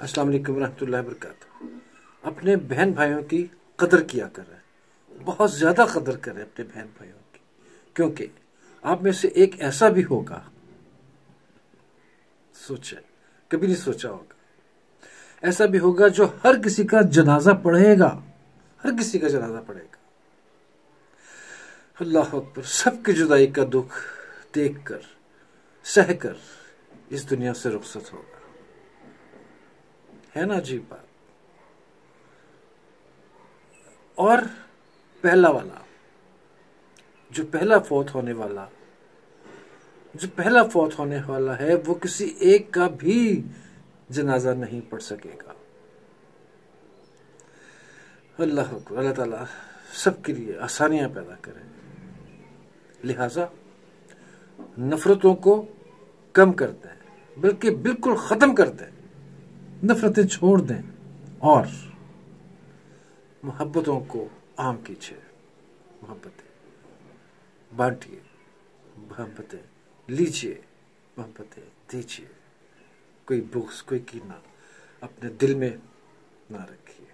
السلام علیکم ورحمۃ اللہ وبرکاتہ۔ اپنے بہن بھائیوں کی قدر کیا کریں، بہت زیادہ قدر کریں اپنے بہن بھائیوں کی، کیونکہ آپ میں سے ایک ایسا بھی ہوگا، سوچیں، کبھی نہیں سوچا ہوگا، ایسا بھی ہوگا جو ہر کسی کا جنازہ پڑھے گا، ہر کسی کا جنازہ پڑھے گا۔ اللہ اکبر، سب کی جدائی کا دکھ دیکھ کر، سہ کر اس دنیا سے رخصت ہوگا، ہے نا عجیب بات۔ اور پہلا والا جو پہلا فوت ہونے والا ہے وہ کسی ایک کا بھی جنازہ نہیں پڑھ سکے گا۔ اللہ اکبر، اللہ تعالیٰ سب کے لیے آسانیاں پیدا کرے، لہذا نفرتوں کو کم کرتے ہیں، بلکہ بالکل ختم کرتے ہیں، نفرتیں چھوڑ دیں اور محبتوں کو عام کیجیے، محبتیں بانٹیے، محبتیں لیجیے، محبتیں دیجیے، کوئی بغض، کوئی کینہ اپنے دل میں نہ رکھیے۔